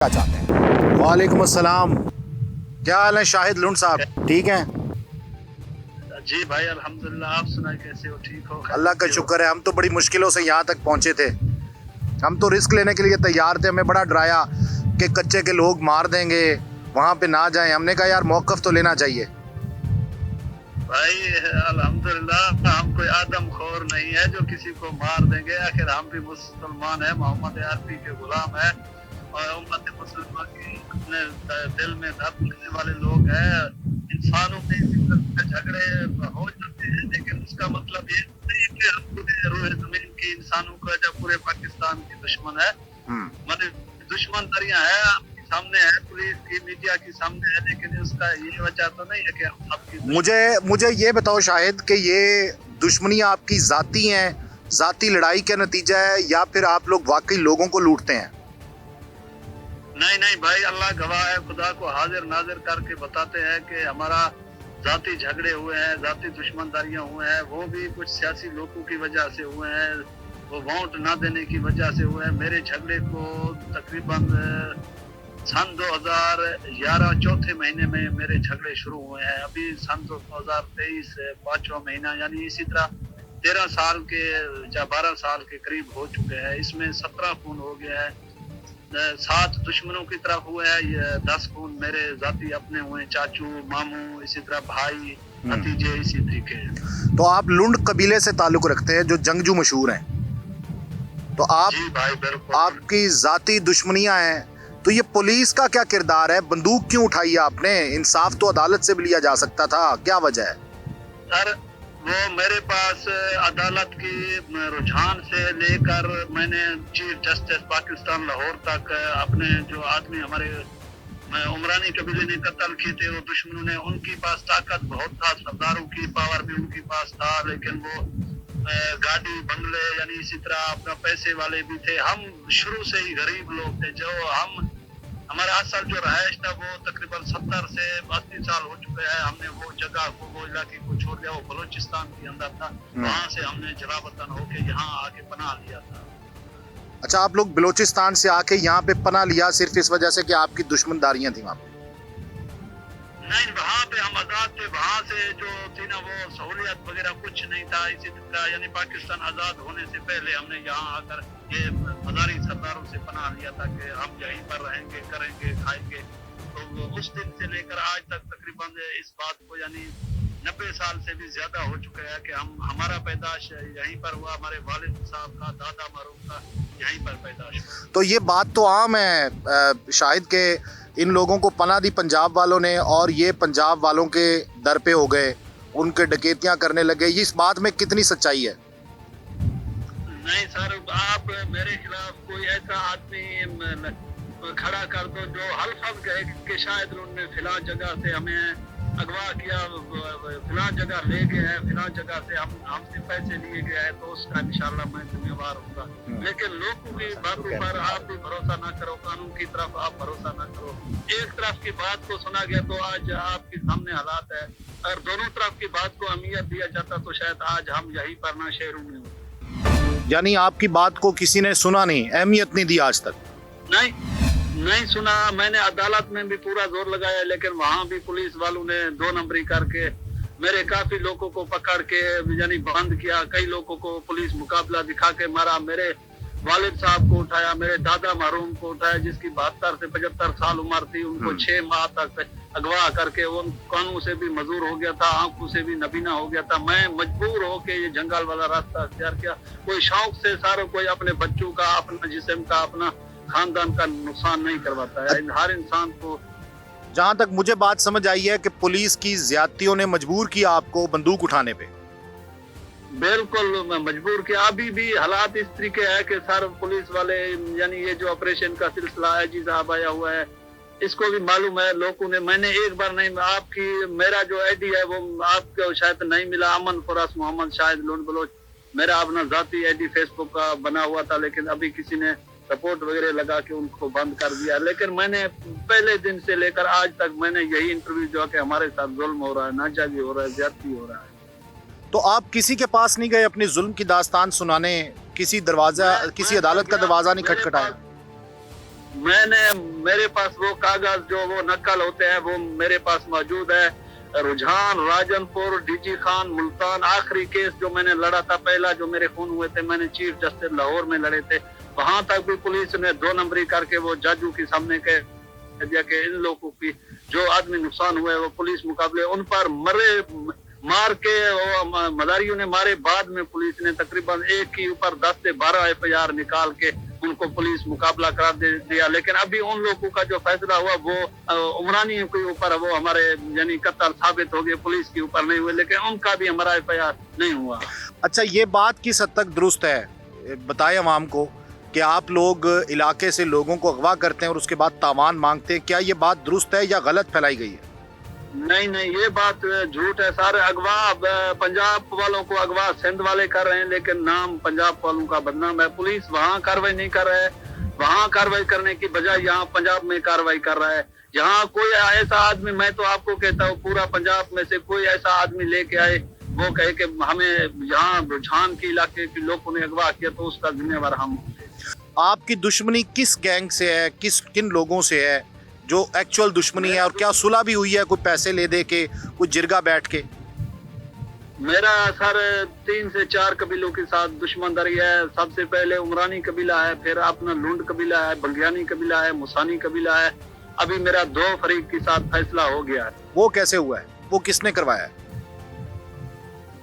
क्या चाहते हैं। वालेकुम अस्सलाम, क्या हाल है शाहिद लुंड साहब, ठीक हैं? जी भाई अल्हम्दुलिल्लाह, आप सुनाए कैसे हो? ठीक हो? अल्लाह का शुक्र है। हम तो बड़ी मुश्किलों से यहाँ तक पहुँचे थे। हम तो रिस्क लेने के लिए तैयार थे। हमें बड़ा डराया कि कच्चे के लोग मार देंगे, वहाँ पे ना जाएं। हमने कहा यार मौक़िफ़ तो लेना चाहिए। भाई अल्हम्दुलिल्लाह, हम कोई आदमखोर नहीं है जो किसी को मार देंगे। आखिर हम भी मुसलमान है, मोहम्मद अरबी के गुलाम है और उम्मत मुसलमान की अपने दिल में दर्द करने वाले लोग हैं। इंसानों में इसी तरह के झगड़े हो जाते हैं, लेकिन उसका मतलब ये नहीं कि हम पूरे रूह जमीन की इंसानों को जब पूरे पाकिस्तान की दुश्मन है, मतलब दुश्मन दरिया है आपके सामने है, पुलिस की मीडिया के सामने है, लेकिन उसका ये वजह तो नहीं है कि हम सबकी मुझे ये बताओ शाहिद कि ये दुश्मनी आपकी ज़ाती हैं, ज़ाती लड़ाई का नतीजा है या फिर आप लोग वाकई लोगों को लूटते हैं? नहीं भाई, अल्लाह गवाह है, खुदा को हाजिर नाजिर करके बताते हैं कि हमारा जाती झगड़े हुए हैं, जाती दुश्मनदारियां हुए हैं। वो भी कुछ सियासी लोगों की वजह से हुए हैं, वो वोट ना देने की वजह से हुए हैं। मेरे झगड़े को तकरीबन सन 2011 चौथे महीने में मेरे झगड़े शुरू हुए हैं। अभी सन 2023 पांचवा महीना, यानी इसी तरह 13 साल के या 12 साल के करीब हो चुके हैं। इसमें 17 खून हो गया है, 7 दुश्मनों की तरफ हुए हैं, ये 10 खून मेरे जाती अपने हुए, चाचू मामू, इसी तरह भाई भतीजे, इसी तरीके। तो आप लुंड कबीले से ताल्लुक़ रखते हैं जो जंगजू मशहूर हैं, तो आप जी भाई बिल्कुल। आपकी ज़ाती दुश्मनियाँ हैं, तो ये पुलिस का क्या किरदार है? बंदूक क्यों उठाई आपने? इंसाफ तो अदालत से भी लिया जा सकता था, क्या वजह है? सर, वो मेरे पास अदालत की रुझान से लेकर मैंने चीफ जस्टिस पाकिस्तान लाहौर तक अपने जो आदमी हमारे उमरानी कबीले ने कत्ल किए थे, वो दुश्मनों ने, उनकी पास ताकत बहुत था, सरदारों की पावर भी उनके पास था, लेकिन वो गाड़ी बंगले यानी इसी तरह अपना पैसे वाले भी थे। हम शुरू से ही गरीब लोग थे। जो हमारा असल जो रहायश था वो तकरीबन 70 से 80 साल हो चुके हैं। हमने वो जगह को, वो इलाके को छोड़ दिया। वो बलूचिस्तान के अंदर था, वहाँ से हमने जलावतन होके यहाँ आके पनाह लिया था। अच्छा, आप लोग बलूचिस्तान से आके यहाँ पे पनाह लिया सिर्फ इस वजह से कि आपकी दुश्मनदारियाँ थी वहाँ पे? नहीं, वहाँ पे हम आजाद थे। वहाँ से जो थी ना, वो सहूलियत वगैरह कुछ नहीं था। इसी तरह यानी पाकिस्तान आजाद होने से पहले हमने यहाँ आकर ये हजारी सरदारों से पनाह लिया था कि हम यहीं पर रहेंगे, करेंगे, खाएंगे। तो उस दिन से लेकर आज तक तकरीबन इस बात को यानी 90 साल से भी ज्यादा हो चुका है कि हमारा पैदाश यहीं पर हुआ, हमारे वालिद साहब का, दादा मरूम का यहीं पर पैदाश हुआ। तो ये बात तो आम है शाहिद के इन लोगों को पनाह दी पंजाब वालों ने और ये पंजाब वालों के दर पे हो गए, उनके डकैतियां करने लगे। ये इस बात में कितनी सच्चाई है? नहीं सर, आप मेरे खिलाफ कोई ऐसा आदमी खड़ा कर दो जो हल्फ कहे कि शायद उन्होंने फिलहाल जगह से हमें अगवा किया, फिलहाल जगह ले गए हैं, फिलहाल जगह से हमसे पैसे लिए गए हैं, तो उसका इंशाल्लाह मैं जिम्मेवार होगा। लेकिन लोगों की बातों पर आप भी भरोसा ना करो, कानून की तरफ आप भरोसा ना करो। एक तरफ की बात को सुना गया तो आज आपके सामने हालात है। अगर दोनों तरफ की बात को अहमियत दिया जाता तो शायद आज हम यहीं पर ना शहरों में हो। यानी आपकी बात को किसी ने सुना नहीं, अहमियत नहीं दी आज तक? नहीं सुना। मैंने अदालत में भी पूरा जोर लगाया, लेकिन वहाँ भी पुलिस वालों ने 2 नंबरी करके मेरे काफी लोगों को पकड़ के यानी बंद किया। कई लोगों को पुलिस मुकाबला दिखा के मारा। मेरे वालिद साहब को उठाया, मेरे दादा मरहूम को उठाया जिसकी 72 से 75 साल उम्र थी, उनको 6 माह तक अगवा करके वो कानों से भी मजूर हो गया था, आंखों से भी नबीना हो गया था। मैं मजबूर होके ये जंगल वाला रास्ता अख्तियार किया। कोई शौक से सारे, कोई अपने बच्चों का, अपना जिस्म का, अपना खानदान का नुकसान नहीं करवाता है। हर इंसान को, जहाँ तक मुझे बात समझ आई है कि पुलिस की ज्यादतियों ने मजबूर किया आपको बंदूक उठाने पे। बिल्कुल मजबूर किया। अभी भी हालात इस तरीके है कि सर पुलिस वाले यानी ये जो ऑपरेशन का सिलसिला है, जी साहब आया हुआ है, इसको भी मालूम है लोगों ने। मैंने एक बार नहीं, आपकी मेरा जो आईडी है वो आपको शायद नहीं मिला, अमन फरास मोहम्मद शाहिद लुंड बलोच, मेरा अपना जाती आईडी फेसबुक का बना हुआ था, लेकिन अभी किसी ने सपोर्ट वगैरह लगा के उनको बंद कर दिया। लेकिन मैंने पहले दिन से लेकर आज तक मैंने यही इंटरव्यू जो कि हमारे साथ जुल्म हो रहा है, नाजायज हो रहा है, ज्यादती हो रहा है। तो आप किसी के पास नहीं गए अपनी जुल्म की दास्तान सुनाने? किसी अदालत का दरवाजा नहीं खटखटाया? मेरे पास वो कागज जो वो नकल होते हैं वो मेरे पास मौजूद है। रुझान, राजनपुर, डीजी खान, मुल्तान, आखिरी केस जो मैंने लड़ा था, पहला जो मेरे खून हुए थे, मैंने चीफ जस्टिस लाहौर में लड़े थे, वहां तक भी पुलिस ने 2 नंबरी करके वो जजों के सामने कह दिया कि इन लोगों की जो आदमी नुकसान हुए वो पुलिस मुकाबले उन पर मार के वो मदारियों ने मारे। बाद में पुलिस ने तकरीबन एक के ऊपर 10 से 12 एफआईआर निकाल के उनको पुलिस मुकाबला करार दे दिया। लेकिन अभी उन लोगों का जो फैसला हुआ वो उमरानी के ऊपर, वो हमारे यानी कत्ल साबित हो गए, पुलिस के ऊपर नहीं हुए, लेकिन उनका भी हमारा एफआईआर नहीं हुआ। अच्छा, ये बात किस हद तक दुरुस्त है, बताएं अवाम को, कि आप लोग इलाके से लोगों को अगवा करते हैं और उसके बाद तावान मांगते हैं, क्या ये बात दुरुस्त है या गलत फैलाई गई है? नहीं, ये बात झूठ है। सारे अगवा पंजाब वालों को अगवा सिंध वाले कर रहे हैं, लेकिन नाम पंजाब वालों का बदनाम है। पुलिस वहाँ कार्रवाई नहीं कर रहा है, वहाँ कार्रवाई करने की बजाय यहाँ पंजाब में कार्रवाई कर रहा है। यहाँ कोई ऐसा आदमी, मैं तो आपको कहता हूँ पूरा पंजाब में से कोई ऐसा आदमी लेके आए वो कहे कि हमें यहाँ रुझान के इलाके के लोगों ने अगवा किया तो उसका जिम्मेवार हम। आपकी दुश्मनी किस गैंग से है, किन लोगों से है जो एक्चुअल दुश्मनी है, और क्या सुलह भी हुई है कोई पैसे ले दे के, कोई जिरगा बैठ के? मेरा सर 3 से 4 कबीलों के साथ दुश्मनदारी है। सबसे पहले उमरानी कबीला है, फिर अपना लुंड कबीला है, बंगियानी कबीला है, मुसानी कबीला है। अभी मेरा 2 फरीक के साथ फैसला हो गया है। वो कैसे हुआ है, वो किसने करवाया है?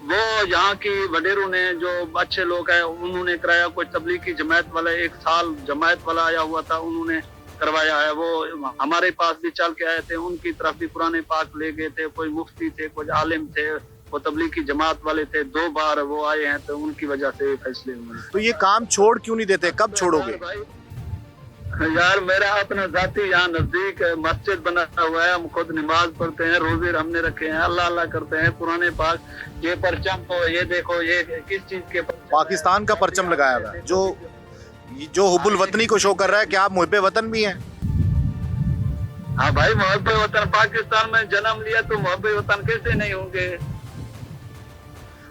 वो यहाँ की वडेरों ने, जो अच्छे लोग हैं उन्होंने कराया। कोई तबलीगी जमात वाला, 1 साल जमात वाला आया हुआ था, उन्होंने करवाया है। वो हमारे पास भी चल के आए थे, उनकी तरफ भी पुराने पाक ले गए थे। कोई मुफ्ती थे, कुछ आलिम थे, वो तबलीगी जमात वाले थे। 2 बार वो आए हैं, तो उनकी वजह से फैसले हुए। तो ये काम छोड़ क्यों नहीं देते, कब छोड़ोगे? यार मेरा अपना जाति यहाँ नजदीक मस्जिद बना हुआ है, हम खुद नमाज पढ़ते हैं, रोजे हमने रखे हैं, अल्लाह अल्लाह करते हैं। पुराने पाक ये परचम, तो ये देखो ये किस चीज के, पाकिस्तान का परचम लगाया हुआ है, जो हुब्बुल वतनी को शो कर रहा है कि आप मुहिब्बे वतन भी हैं। हाँ भाई, मुहिब्बे वतन, पाकिस्तान में जन्म लिया तो मुहिब्बे वतन कैसे नहीं होंगे।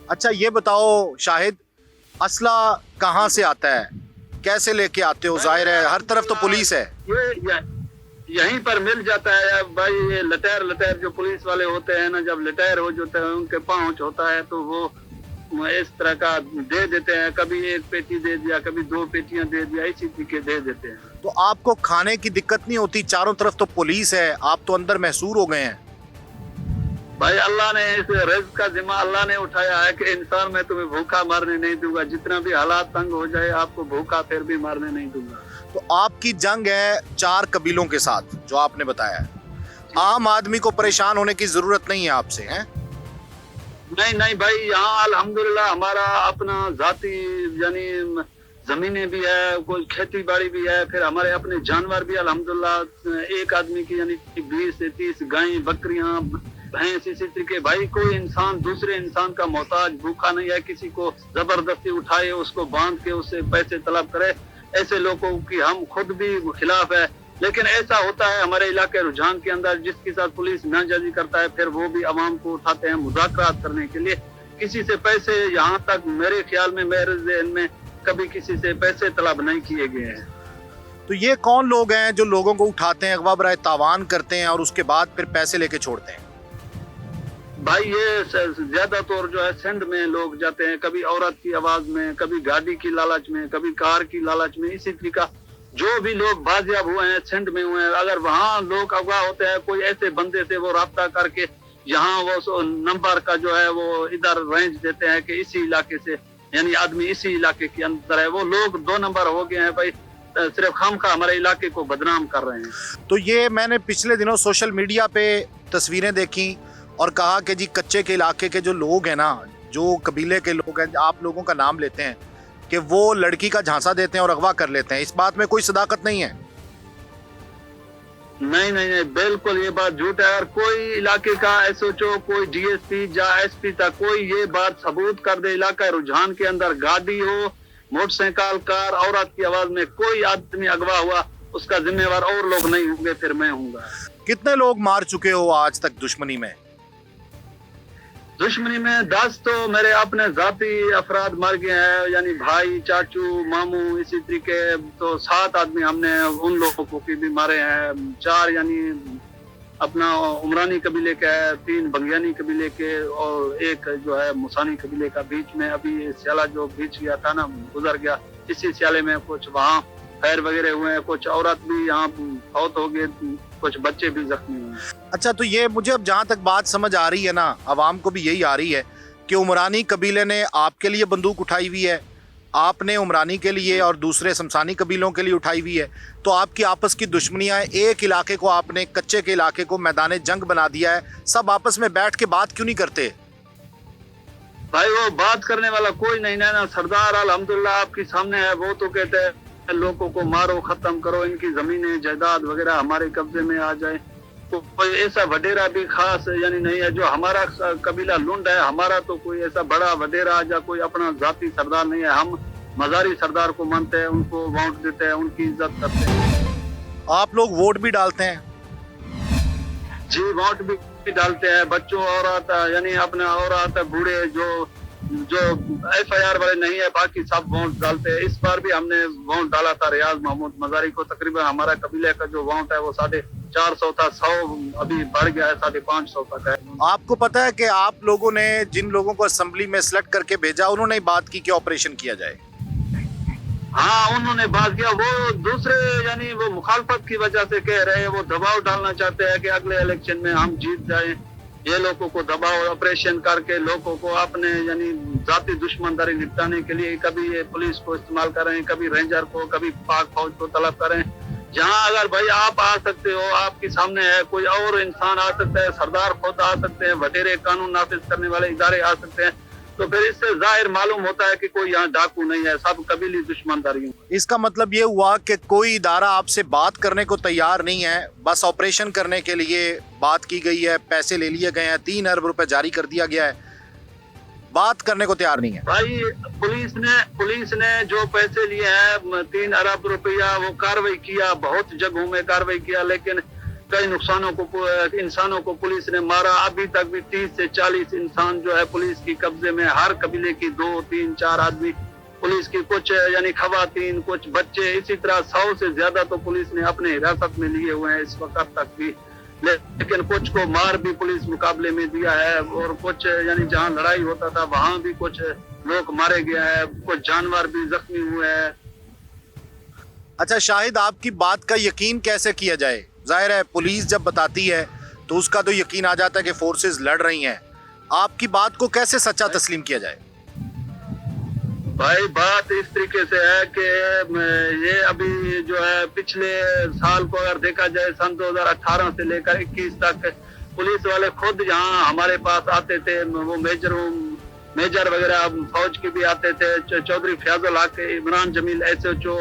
अच्छा ये बताओ शाहिद, असला कहाँ से आता है, कैसे लेके आते हो? जाहिर है हर तरफ तो पुलिस है। ये यहीं पर मिल जाता है भाई। ये लटेर जो पुलिस वाले होते हैं ना, जब लटेर हो जाते हैं, उनके पहुंच होता है तो वो इस तरह का दे देते हैं। कभी 1 पेटी दे दिया, कभी 2 पेटियां दे दिया, इसी तरीके दे देते हैं। तो आपको खाने की दिक्कत नहीं होती? चारों तरफ तो पुलिस है, आप तो अंदर महसूर हो गए हैं। भाई अल्लाह ने इस रिज़्क़ का जिम्मा अल्लाह ने उठाया है कि इंसान मैं तुम्हें भूखा मारने नहीं दूंगा। जितना भी हालात तंग हो जाए, आपको भूखा फिर भी मारने नहीं दूंगा। तो आपकी जंग है 4 कबीलों के साथ, जो आपने बताया है। आम आदमी को परेशान होने की जरूरत नहीं है आपसे, हैं? नहीं भाई, यहाँ अल्हम्दुलिल्लाह हमारा अपना जाति यानी जमीनें भी है, कोई खेती बाड़ी भी है, फिर हमारे अपने जानवर भी अल्हम्दुलिल्लाह। एक आदमी की यानी 20 से 30 गायें, बकरियां, भैंस, इसी तरीके। भाई कोई इंसान दूसरे इंसान का मोहताज भूखा नहीं है, किसी को जबरदस्ती उठाए, उसको बांध के उससे पैसे तलब करे, ऐसे लोगों की हम खुद भी खिलाफ है। लेकिन ऐसा होता है हमारे इलाके रुझान के अंदर, जिसके साथ पुलिस नाजायजी करता है, फिर वो भी अवाम को उठाते हैं मुज़ाकरात करने के लिए। किसी से पैसे, यहाँ तक मेरे ख्याल में, मेरे ज़हन में कभी किसी से पैसे तलब नहीं किए गए हैं। तो ये कौन लोग हैं जो लोगों को उठाते हैं, अगवा बराए तावान करते हैं और उसके बाद फिर पैसे लेके छोड़ते हैं? भाई ये ज्यादा तौर जो है सिंध में लोग जाते हैं, कभी औरत की आवाज में, कभी गाड़ी की लालच में, कभी कार की लालच में। इसी तरीका जो भी लोग बाजियाब हुए हैं सिंध में हुए हैं, अगर वहाँ लोग अगवा होते हैं कोई ऐसे बंदे से, वो राब्ता करके यहाँ वो नंबर का जो है वो इधर रेंज देते हैं कि इसी इलाके से, यानी आदमी इसी इलाके के अंदर है। वो लोग 2 नंबर हो गए हैं भाई, सिर्फ खामखा हमारे इलाके को बदनाम कर रहे हैं। तो ये मैंने पिछले दिनों सोशल मीडिया पे तस्वीरें देखी और कहा कि जी कच्चे के इलाके के जो लोग हैं ना, जो कबीले के लोग हैं, आप लोगों का नाम लेते हैं कि वो लड़की का झांसा देते हैं और अगवा कर लेते हैं। इस बात में कोई सदाकत नहीं है? नहीं, बिल्कुल ये बात झूठ है। और कोई इलाके का एसओचओ, कोई डीएसपी या एसपी तक कोई ये बात सबूत कर दे, इलाका रुझान के अंदर गाड़ी हो, मोटरसाइकिल, कार, औरत की आवाज में कोई आदमी अगवा हुआ, उसका जिम्मेवार और लोग नहीं होंगे, फिर मैं हूँगा। कितने लोग मार चुके हो आज तक दुश्मनी में? دشمنی میں 10 تو میرے اپنے ذاتی افراد مر گئے ہیں، یعنی بھائی، چاچو، ماموں، اسی طریقے تو 7 آدمی ہم نے ان لوگوں کو بھی مارے ہیں، 4 یعنی اپنا عمرانی قبیلے کا ہے، 3 بنگیانی قبیلے کے اور 1 جو ہے مسانی قبیلے کا۔ بیچ میں ابھی سیالہ جو بیچ گیا تھا نا، گزر گیا، اسی سیالے میں کچھ وہاں فائر وغیرہ ہوئے ہیں، کچھ عورت بھی یہاں فوت ہو گئے، کچھ بچے بھی زخمی ہوئے۔ اچھا، تو یہ مجھے اب جہاں تک بات سمجھ آ رہی ہے نا، عوام کو بھی یہی آ رہی ہے کہ عمرانی قبیلے نے آپ کے لیے بندوق اٹھائی ہوئی ہے، آپ نے عمرانی کے لیے اور دوسرے شمسانی قبیلوں کے لیے اٹھائی ہوئی ہے، تو آپ کی آپس کی دشمنیاں ہیں۔ ایک علاقے کو آپ نے، کچے کے علاقے کو میدان جنگ بنا دیا ہے، سب آپس میں بیٹھ کے بات کیوں نہیں کرتے؟ بھائی وہ بات کرنے والا کوئی نہیں ہے نا، سردار الحمدللہ آپ کے سامنے ہے، وہ تو کہتے ہیں لوگوں کو مارو، ختم کرو، ان کی زمینیں جائیداد وغیرہ ہمارے قبضے میں آ جائے۔ کوئی ایسا وڈیرا بھی خاص یعنی نہیں ہے جو ہمارا قبیلہ لنڈ ہے، ہمارا تو کوئی ایسا بڑا وڈیرا یا کوئی اپنا ذاتی سردار نہیں ہے۔ ہم مزاری سردار کو مانتے ہیں، ان کو ووٹ دیتے ہیں، ان کی عزت کرتے ہیں۔ آپ لوگ ووٹ بھی ڈالتے ہیں؟ جی ووٹ بھی ڈالتے ہیں، بچوں، عورت، یعنی اپنے عورت، بوڑھے، جو ایف آئی آر والے نہیں ہے، باقی سب ووٹ ڈالتے ہیں۔ اس بار بھی ہم نے ووٹ ڈالا تھا ریاض محمود مزاری کو، تقریباً ہمارا قبیلے کا جو ووٹ ہے وہ 450 تھا، 100 ابھی بڑھ گیا ہے، 550 تک ہے۔ آپ کو پتا ہے کہ آپ لوگوں نے جن لوگوں کو اسمبلی میں سلیکٹ کر کے بھیجا، انہوں نے بات کی کہ آپریشن کیا جائے؟ ہاں انہوں نے بات کیا، وہ دوسرے یعنی وہ مخالفت کی وجہ سے کہہ رہے ہیں، وہ دباؤ ڈالنا چاہتے ہیں کہ اگلے الیکشن میں ہم جیت جائیں، یہ لوگوں کو دباؤ آپریشن کر کے لوگوں کو اپنے یعنی ذاتی دشمنداری نپٹانے کے لیے کبھی یہ پولیس کو استعمال کریں، کبھی رینجر کو، کبھی پاک فوج کو طلب کریں۔ جہاں اگر بھائی آپ آ سکتے ہو، آپ کے سامنے ہے، کوئی اور انسان آ سکتا ہے، سردار خود آ سکتے ہیں، وڈیرے قانون نافذ کرنے والے ادارے آ سکتے ہیں، تو پھر اس سے ظاہر معلوم ہوتا ہے کہ کوئی یہاں ڈاکو نہیں ہے، سب قبیلی دشمنداری۔ اس کا مطلب یہ ہوا کہ کوئی ادارہ آپ سے بات کرنے کو تیار نہیں ہے، بس آپریشن کرنے کے لیے بات کی گئی ہے، پیسے لے لیے گئے ہیں، 3 ارب روپے جاری کر دیا گیا ہے، بات کرنے کو تیار نہیں ہے۔ بھائی پولیس نے جو پیسے لیے ہیں 3 ارب روپیہ، وہ کاروائی کیا، بہت جگہوں میں کاروائی کیا، لیکن کئی انسانوں کو پولیس نے مارا۔ ابھی تک بھی 30 سے 40 انسان جو ہے پولیس کی قبضے میں، ہر قبیلے کی 2، 3، 4 آدمی پولیس کی، کچھ یعنی خواتین، کچھ بچے، اسی طرح 100 سے زیادہ تو پولیس نے اپنے حراست میں لیے ہوئے ہیں اس وقت تک بھی، لیکن کچھ کو مار بھی پولیس مقابلے میں دیا ہے، اور کچھ یعنی جہاں لڑائی ہوتا تھا وہاں بھی کچھ لوگ مارے گیا ہے، کچھ جانور بھی زخمی ہوئے ہیں۔ اچھا شاہد، آپ کی بات کا یقین کیسے کیا جائے؟ ظاہر ہے پولیس جب بتاتی ہے تو اس کا تو یقین آ جاتا ہے کہ فورسز لڑ رہی ہیں، آپ کی بات کو کیسے سچا تسلیم کیا جائے؟ بھائی بات اس طریقے سے ہے کہ یہ ابھی جو ہے پچھلے سال کو اگر دیکھا جائے، سن 2018 سے لے کر 21 تک پولیس والے خود یہاں ہمارے پاس آتے تھے، وہ میجر وغیرہ فوج کے بھی آتے تھے، چودھری فیاض الحق، عمران جمیل ایس ایچ او،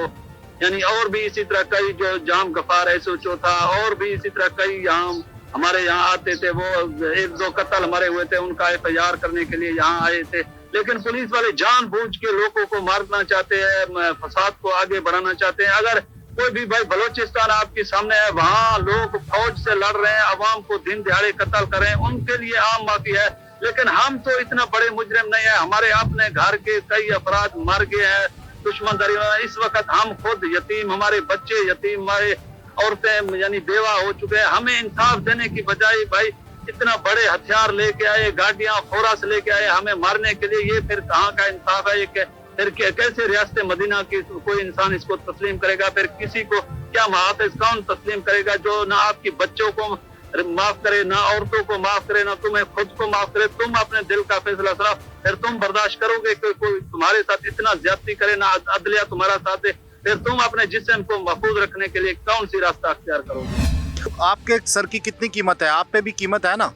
یعنی اور بھی اسی طرح کئی، جو جام غفار ایس ایچ او تھا، اور بھی اسی طرح کئی یہاں ہمارے یہاں آتے تھے۔ وہ 1-2 قتل ہمارے ہوئے تھے، ان کا ایف آئی آر کرنے کے لیے یہاں آئے تھے، لیکن پولیس والے جان بوجھ کے لوگوں کو مارنا چاہتے ہیں، فساد کو آگے بڑھانا چاہتے ہیں۔ اگر کوئی بھی بھائی بلوچستان آپ کے سامنے ہے، وہاں لوگ فوج سے لڑ رہے ہیں، عوام کو دن دہاڑے قتل کر رہے ہیں، ان کے لیے عام معافی ہے، لیکن ہم تو اتنا بڑے مجرم نہیں ہیں، ہمارے اپنے گھر کے کئی افراد مر گئے ہیں دشمن داری میں، اس وقت ہم خود یتیم، ہمارے بچے یتیم، ہمارے عورتیں یعنی بیوہ ہو چکے ہیں۔ ہمیں انصاف دینے کی بجائے بھائی اتنا بڑے ہتھیار لے کے آئے، گاڑیاں فورس لے کے آئے ہمیں مارنے کے لیے، یہ پھر کہاں کا انصاف ہے؟ یہ پھر کیسے ریاست مدینہ کی کوئی انسان اس کو تسلیم کرے گا؟ پھر کسی کو کیا محافظ کون تسلیم کرے گا جو نہ آپ کی بچوں کو معاف کرے، نہ عورتوں کو معاف کرے، نہ تمہیں خود کو معاف کرے؟ تم اپنے دل کا فیصلہ کرو، پھر تم برداشت کرو گے کہ کوئی تمہارے ساتھ اتنا زیادتی کرے، نہ عدلیہ تمہارا ساتھ دے؟ پھر تم اپنے جسم کو محفوظ رکھنے کے لیے کون سی راستہ اختیار کرو گے؟ آپ کے سر کی کتنی قیمت ہے؟ آپ پہ بھی قیمت ہے نا؟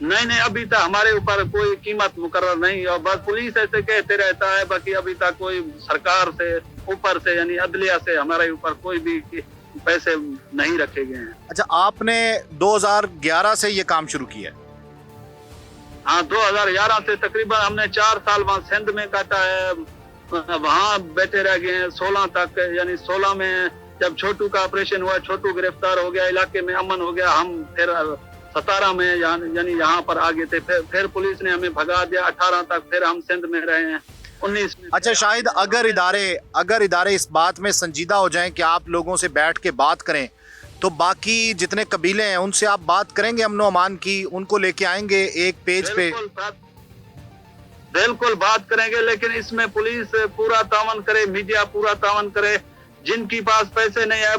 نہیں، ابھی تک ہمارے اوپر کوئی قیمت مقرر نہیں، اور بس پولیس ایسے کہتے رہتا ہے، باقی ابھی تک کوئی سرکار سے اوپر سے یعنی عدلیہ سے ہمارے اوپر کوئی بھی پیسے نہیں رکھے گئے ہیں۔ اچھا، آپ نے 2011 سے یہ کام شروع کیا ہے؟ ہاں 2011 سے تقریباً ہم نے 4 سال وہاں سندھ میں کاٹا ہے، وہاں بیٹھے رہ گئے ہیں 16 تک، یعنی 16 میں جب چھوٹو کا آپریشن ہوا، چھوٹو گرفتار ہو گیا، علاقے میں امن ہو گیا، ہم پھر 17 में यानी यहाँ पर आ गए थे, फिर पुलिस ने हमें भगा दिया 18 तक, फिर हम सिंध में रहे हैं 19 में। अच्छा शाहिद, अगर इदारे इस बात में संजीदा हो जाएं कि आप लोगों से बैठ के बात करें, तो बाकी जितने कबीले हैं उनसे आप बात करेंगे अमन अमान की, उनको लेके आएंगे एक पेज पे? बिल्कुल बात करेंगे, लेकिन इसमें पुलिस पूरा तावन करे, मीडिया पूरा तावन करे। जिनकी पास पैसे नहीं है,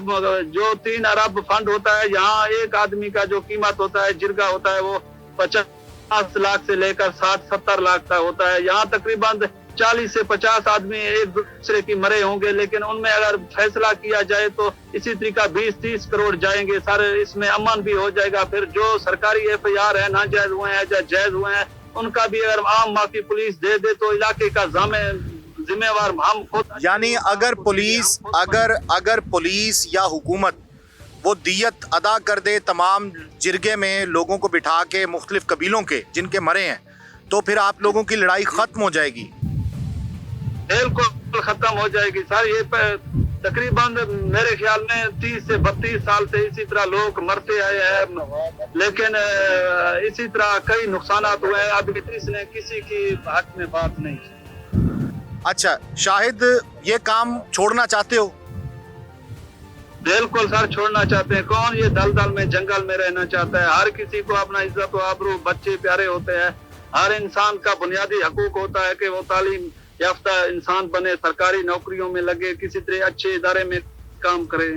जो 3 अरब फंड होता है, यहाँ एक आदमी का जो कीमत होता है, जिरगा होता है, वो 50 लाख से लेकर 60-70 लाख तक होता है। यहाँ तकरीबन 40 से 50 आदमी एक दूसरे की मरे होंगे, लेकिन उनमें अगर फैसला किया जाए तो इसी तरीका 20-30 करोड़ जाएंगे सारे, इसमें अमन भी हो जाएगा। फिर जो सरकारी FIR है, नाजायज हुए हैं या जायज हुए हैं, उनका भी अगर आम माफी पुलिस दे दे तो इलाके का जिम्मेवार हम खुद। यानी अगर पुलिस या हुकूमत वो दियत अदा कर दे तमाम जिरगे में लोगों को बिठा के, मुख्तलिफ कबीलों के जिनके मरे हैं, तो फिर आप लोगों की लड़ाई खत्म हो जाएगी? बिल्कुल खत्म हो जाएगी सर। ये तकरीबन मेरे ख्याल में 30 से 32 साल से इसी तरह लोग मरते आए हैं, लेकिन इसी तरह कई नुकसान हुए हैं। अभी इसने किसी की हक में बात नहीं की। अच्छा शाहिद, ये काम छोड़ना चाहते हो? बिल्कुल सर, छोड़ना चाहते हैं। कौन ये दलदल में जंगल में रहना चाहता है? हर किसी को अपना इज्जत व आबरू, बच्चे प्यारे होते हैं। हर इंसान का बुनियादी हकूक होता है कि वो तालीम याफ्ता इंसान बने, सरकारी नौकरियों में लगे, किसी तरह अच्छे इदारे में काम करे।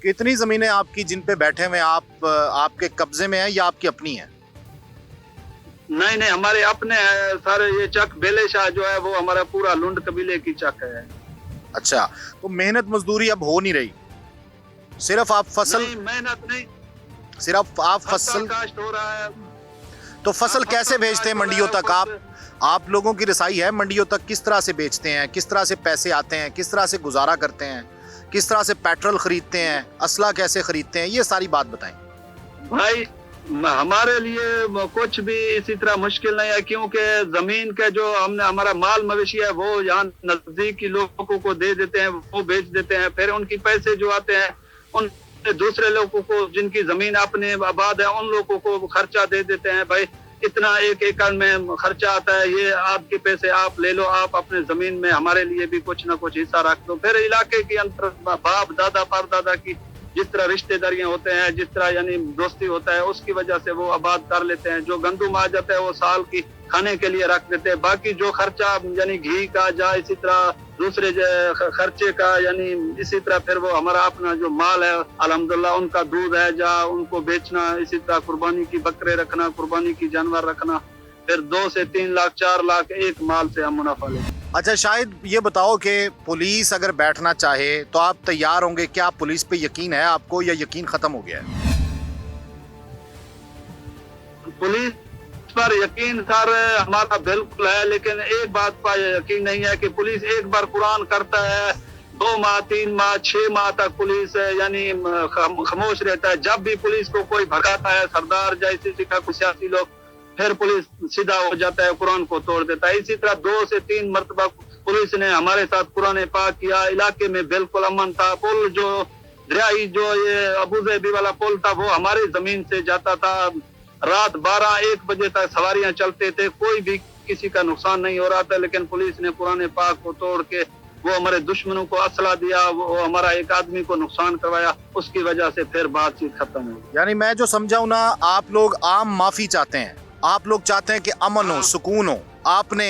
कितनी जमीनें आपकी जिन पे बैठे हुए आप आपके कब्जे में है या आपकी अपनी है? नहीं, हमारे अपने हैं सारे। ये चक बेले शाह जो है वो हमारा पूरा लुंड कबीले की चक है। अच्छा, तो मेहनत मजदूरी अब हो नहीं रही, सिर्फ आप फसल? मेहनत नहीं, सिर्फ आप फसल काश्त हो रहा है। तो फसल कैसे भेजते हैं मंडियों तक? आप लोगों की रसाई है मंडियों तक? किस तरह से बेचते हैं? किस तरह से पैसे आते हैं? किस तरह से गुजारा करते हैं? किस तरह से पेट्रोल खरीदते हैं? असला कैसे खरीदते हैं? ये सारी बात बताएं भाई। हमारे लिए कुछ भी इसी तरह मुश्किल नहीं है, क्योंकि जमीन के जो हमने हमारा माल मवेशी है वो यहाँ नजदीक के लोगों को दे देते हैं, वो बेच देते हैं। फिर उनकी पैसे जो आते हैं उन दूसरे लोगों को, जिनकी जमीन अपने आबाद है, उन लोगों को खर्चा दे देते हैं। भाई इतना 1 एकड़ में खर्चा आता है, ये आपके पैसे आप ले लो, आप अपने जमीन में हमारे लिए भी कुछ ना कुछ हिस्सा रख दो। फिर इलाके की अंतर बाप दादा परदादा की जिस तरह रिश्तेदारियां होते हैं, जिस तरह यानी दोस्ती होता है, उसकी वजह से वो आबाद कर लेते हैं। जो गंदुम आ जाता है वो साल की खाने के लिए रख देते हैं। बाकी जो खर्चा यानी घी का जा इसी तरह दूसरे खर्चे का, यानी इसी तरह फिर वो हमारा अपना जो माल है अल्हम्दुलिल्लाह, उनका दूध है जा उनको बेचना, इसी तरह कुर्बानी की बकरे रखना, कुर्बानी की जानवर रखना, फिर 2 से 3 लाख 4 लाख एक माल से हम मुनाफा लेते। अच्छा शायद ये बताओ कि पुलिस अगर बैठना चाहे तो आप तैयार होंगे? क्या पुलिस पे यकीन है आपको या यकीन खत्म हो गया है? पुलिस पर यकीन सर हमारा बिल्कुल है, लेकिन एक बात पर यकीन नहीं है कि पुलिस एक बार कुरान करता है 2 माह 3 माह 6 माह तक पुलिस यानी खामोश रहता है। जब भी पुलिस को कोई भगाता है, सरदार जैसे सिखा कुछ सियासी लोग, फिर पुलिस सीधा हो जाता है, कुरान को तोड़ देता है। इसी तरह 2 से 3 मरतबा पुलिस ने हमारे साथ कुरान पाक किया। इलाके में बिल्कुल अमन था। पुल जो दरियाई जो ये अबूजैबी वाला पुल था वो हमारी जमीन से जाता था। रात 12-1 बजे तक सवारियां चलते थे, कोई भी किसी का नुकसान नहीं हो रहा था। लेकिन पुलिस ने कुरान पाक को तोड़ के वो हमारे दुश्मनों को असला दिया, वो हमारा एक आदमी को नुकसान करवाया, उसकी वजह से फिर बातचीत खत्म हो गई। यानी मैं जो समझाऊं ना, आप लोग आम माफी चाहते हैं, आप लोग चाहते हैं कि अमन हो, सुकून हो। आपने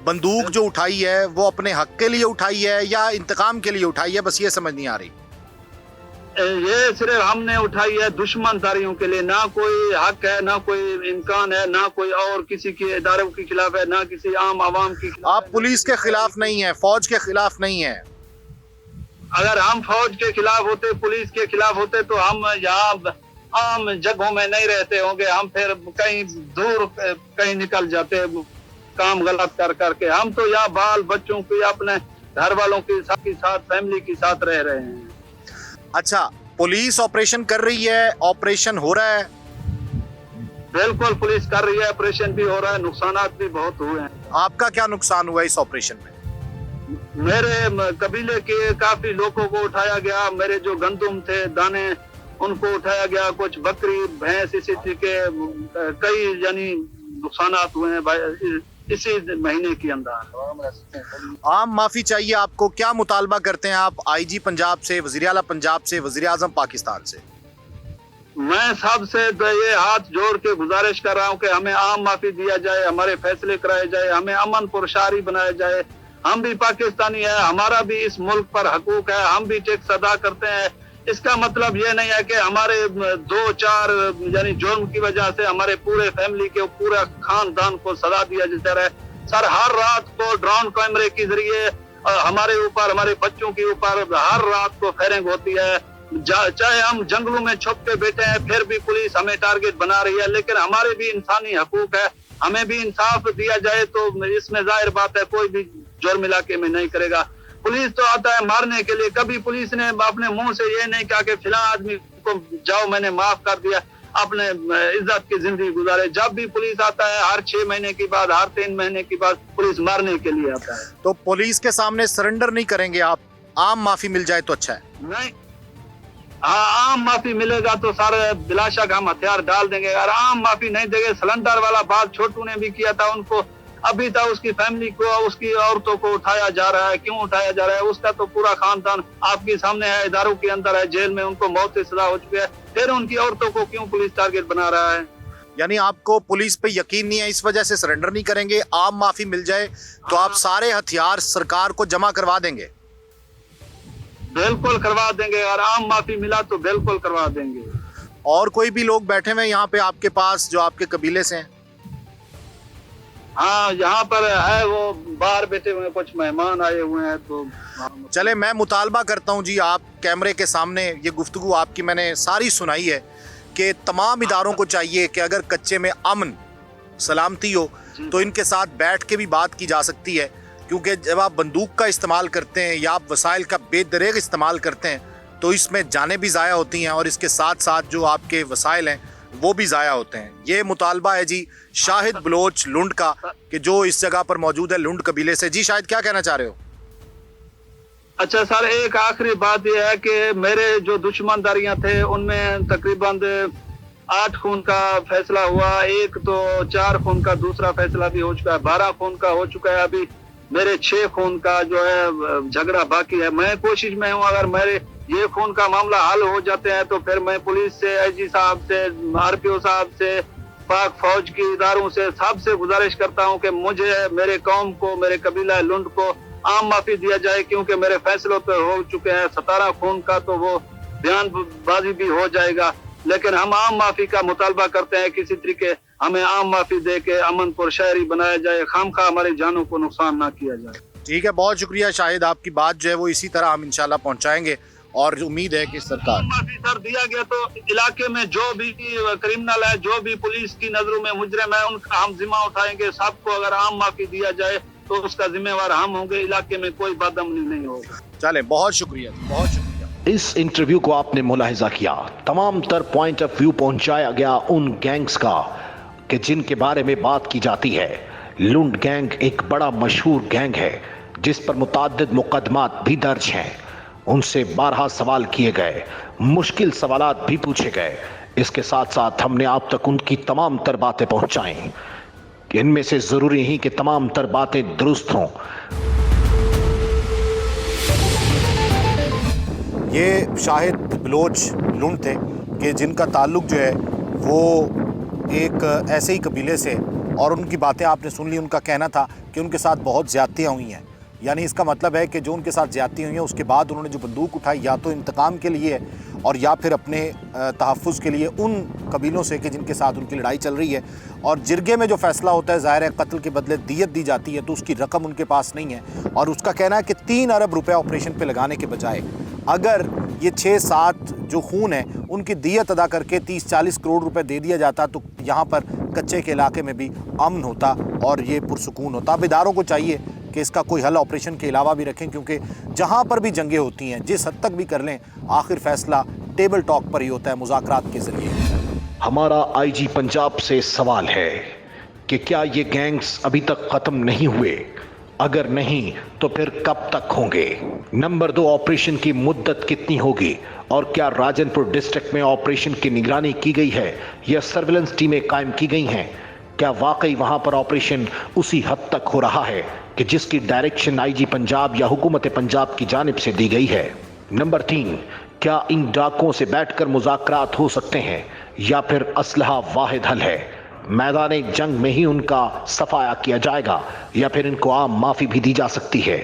बंदूक जो उठाई है वो अपने हक के लिए उठाई है या इंतकाम के लिए उठाई है? बस ये समझ नहीं आ रही। ये सिर्फ हमने उठाई है दुश्मनदारियों के लिए। ना कोई हक है, ना कोई इम्कान है, ना कोई और किसी के इदारों के खिलाफ है, ना किसी आम आवाम के खिलाफ। आप पुलिस के खिलाफ नहीं है, फौज के खिलाफ नहीं है? अगर हम फौज के खिलाफ होते, पुलिस के खिलाफ होते तो हम यहाँ आम जगहों में नहीं रहते होंगे। हम फिर कहीं दूर कहीं निकल जाते काम गलत कर करके। हम तो यहाँ बाल बच्चों की, अपने घर वालों के साथ फैमिली के साथ रह रहे हैं। अच्छा, पुलिस ऑपरेशन कर रही है, ऑपरेशन हो रहा है? बिल्कुल पुलिस कर रही है, ऑपरेशन भी हो रहा है, नुकसान भी बहुत हुए हैं। आपका क्या नुकसान हुआ इस ऑपरेशन में? मेरे कबीले के काफी लोगों को उठाया गया। मेरे जो गंदुम थे, दाने, ان کو اٹھایا گیا, کچھ بکری بھینس اسی طرح کے کئی یعنی نقصانات ہوئے ہیں اسی مہینے کے اندر. عام معافی چاہیے آپ کو, کیا مطالبہ کرتے ہیں آپ آئی جی پنجاب سے, وزیر اعلیٰ پنجاب سے, وزیر اعظم پاکستان سے؟ میں سب سے یہ ہاتھ جوڑ کے گزارش کر رہا ہوں کہ ہمیں عام معافی دیا جائے, ہمارے فیصلے کرائے جائے, ہمیں امن پرشاری بنایا جائے. ہم بھی پاکستانی ہیں, ہمارا بھی اس ملک پر حقوق ہے, ہم بھی ٹیکس ادا کرتے ہیں. اس کا مطلب یہ نہیں ہے کہ ہمارے 2-4 یعنی جرم کی وجہ سے ہمارے پورے فیملی کے پورا خاندان کو سزا دیا جاتا ہے. سر ہر رات کو ڈرون کیمرے کے ذریعے ہمارے اوپر, ہمارے بچوں کے اوپر ہر رات کو فائرنگ ہوتی ہے. چاہے ہم جنگلوں میں چھپ کے بیٹھے ہیں پھر بھی پولیس ہمیں ٹارگٹ بنا رہی ہے, لیکن ہمارے بھی انسانی حقوق ہے, ہمیں بھی انصاف دیا جائے. تو اس میں ظاہر بات ہے کوئی بھی جرم علاقے میں نہیں کرے گا. پولیس تو آتا ہے مارنے کے لیے, کبھی پولیس نے اپنے منہ سے یہ نہیں کہا کہ فلاں آدمی کو جاؤ میں نے معاف کر دیا, اپنے عزت کی زندگی گزارے. جب بھی پولیس آتا ہے ہر 6 مہینے کے بعد, ہر 3 مہینے کے بعد پولیس مارنے کے لیے آتا ہے. تو پولیس کے سامنے سرنڈر نہیں کریں گے آپ, عام معافی مل جائے تو اچھا ہے. نہیں, ہاں عام معافی ملے گا تو سارے بلا شک ہم ہتھیار ڈال دیں گے. اگر عام معافی نہیں دیں گے, سلنڈر والا بات چھوٹو نے بھی کیا تھا, ان کو ابھی تک اس کی فیملی کو, اس کی عورتوں کو اٹھایا جا رہا ہے. کیوں اٹھایا جا رہا ہے؟ اس کا تو پورا خاندان آپ کے سامنے ہے, اداروں کے اندر ہے, جیل میں, ان کو موت کی سزا ہو چکی ہے. پھر ان کی عورتوں کو کیوں پولیس ٹارگٹ بنا رہا ہے؟ یعنی آپ کو پولیس پہ یقین نہیں ہے, اس وجہ سے سرنڈر نہیں کریں گے. عام معافی مل جائے تو آپ سارے ہتھیار سرکار کو جمع کروا دیں گے؟ بالکل کروا دیں گے, اگر عام معافی ملا تو بالکل کروا دیں گے. اور کوئی بھی لوگ بیٹھے ہوئے یہاں پہ آپ کے پاس جو آپ کے قبیلے سے ہیں؟ ہاں یہاں پر ہے, وہ باہر بیٹھے ہوئے ہیں, کچھ مہمان آئے ہوئے ہیں. تو چلے میں مطالبہ کرتا ہوں جی, آپ کیمرے کے سامنے یہ گفتگو آپ کی میں نے ساری سنائی ہے کہ تمام اداروں کو چاہیے کہ اگر کچے میں امن سلامتی ہو تو ان کے ساتھ بیٹھ کے بھی بات کی جا سکتی ہے. کیونکہ جب آپ بندوق کا استعمال کرتے ہیں یا آپ وسائل کا بے دریغ استعمال کرتے ہیں تو اس میں جانیں بھی ضائع ہوتی ہیں, اور اس کے ساتھ ساتھ جو آپ کے وسائل ہیں وہ بھی ضائع ہوتے ہیں. یہ مطالبہ ہے جی شاہد بلوچ لنڈ کا, کہ جو اس جگہ پر موجود ہے لنڈ قبیلے سے. جی شاہد, کیا کہنا چاہ رہے ہو؟ اچھا سر, ایک آخری بات یہ ہے کہ میرے جو دشمن داریاں تھے ان میں تقریباً 8 خون کا فیصلہ ہوا, ایک تو 4 خون کا دوسرا فیصلہ بھی ہو چکا ہے, 12 خون کا ہو چکا ہے. ابھی میرے 6 خون کا جو ہے جھگڑا باقی ہے. میں کوشش میں ہوں, اگر میرے یہ خون کا معاملہ حل ہو جاتے ہیں تو پھر میں پولیس سے, آئی جی صاحب سے, آر پی او صاحب سے, پاک فوج کی اداروں سے, سب سے گزارش کرتا ہوں کہ مجھے, میرے قوم کو, میرے قبیلہ لنڈ کو عام معافی دیا جائے. کیونکہ میرے فیصلوں پہ ہو چکے ہیں 17 خون کا, تو وہ بیان بازی بھی ہو جائے گا. لیکن ہم عام معافی کا مطالبہ کرتے ہیں, کسی طریقے ہمیں عام معافی دے کے امن پر شہری بنایا جائے, خامخواہ ہماری جانوں کو نقصان نہ کیا جائے. ٹھیک ہے, بہت شکریہ شاہد, آپ کی بات جو ہے وہ اسی طرح ہم انشاءاللہ پہنچائیں گے, اور امید ہے کہ سرکار عام معافی سر دیا گیا تو علاقے میں جو بھی کرمنل ہے, جو بھی پولیس کی نظروں میں مجرم ہے, ان کا ہم ذمہ اٹھائیں گے. سب کو اگر عام معافی دیا جائے تو اس کا ذمہ وار ہم ہوں گے, علاقے میں کوئی بدامنی نہیں ہوگا. چلیں, بہت شکریہ, بہت شکریہ. اس انٹرویو کو آپ نے ملاحظہ کیا, تمام تر پوائنٹ آف ویو پہنچایا گیا ان گینگز کا کہ جن کے بارے میں بات کی جاتی ہے. لنڈ گینگ ایک بڑا مشہور گینگ ہے جس پر متعدد مقدمات بھی درج ہیں. ان سے 12 سوال کیے گئے, مشکل سوالات بھی پوچھے گئے. اس کے ساتھ ساتھ ہم نے آپ تک ان کی تمام تر باتیں پہنچائیں کہ ان میں سے ضروری نہیں کہ تمام تر باتیں درست ہوں. یہ شاہد بلوچ لنڈ تھے کہ جن کا تعلق جو ہے وہ ایک ایسے ہی قبیلے سے, اور ان کی باتیں آپ نے سن لی. ان کا کہنا تھا کہ ان کے ساتھ بہت زیادتیاں ہوئی ہیں. یعنی اس کا مطلب ہے کہ جو ان کے ساتھ زیادتی ہوئی ہیں اس کے بعد انہوں نے جو بندوق اٹھائی یا تو انتقام کے لیے اور یا پھر اپنے تحفظ کے لیے ان قبیلوں سے کہ جن کے ساتھ ان کی لڑائی چل رہی ہے. اور جرگے میں جو فیصلہ ہوتا ہے, ظاہر ہے قتل کے بدلے دیت دی جاتی ہے, تو اس کی رقم ان کے پاس نہیں ہے. اور اس کا کہنا ہے کہ 3 ارب روپے آپریشن پہ لگانے کے بجائے اگر یہ 6-7 جو خون ہیں ان کی دیت ادا کر کے 30-40 کروڑ روپے دے دیا جاتا تو یہاں پر کچے کے علاقے میں بھی امن ہوتا اور یہ پرسکون ہوتا. اب اداروں کو چاہیے کہ اس کا کوئی حل آپریشن کے علاوہ بھی رکھیں, کیونکہ جہاں پر بھی جنگیں ہوتی ہیں جس حد تک بھی کر لیں آخر فیصلہ ٹیبل ٹاک پر ہی ہوتا ہے, مذاکرات کے ذریعے. ہمارا آئی جی پنجاب سے سوال ہے کہ کیا یہ گینگز ابھی تک ختم نہیں ہوئے؟ اگر نہیں تو پھر کب تک ہوں گے؟ نمبر 2, آپریشن کی مدت کتنی ہوگی اور کیا راجنپور ڈسٹرکٹ میں آپریشن کی نگرانی کی گئی ہے یا سرویلنس ٹیمیں قائم کی گئی ہیں؟ کیا واقعی وہاں پر آپریشن اسی حد تک ہو رہا ہے کہ جس کی ڈائریکشن آئی جی پنجاب یا حکومت پنجاب کی جانب سے دی گئی ہے؟ نمبر 3، کیا ان ڈاکوؤں سے بیٹھ کر مذاکرات ہو سکتے ہیں یا پھر اسلحہ واحد حل ہے؟ میدان جنگ میں ہی ان کا صفایا کیا جائے گا یا پھر ان کو عام معافی بھی دی جا سکتی ہے؟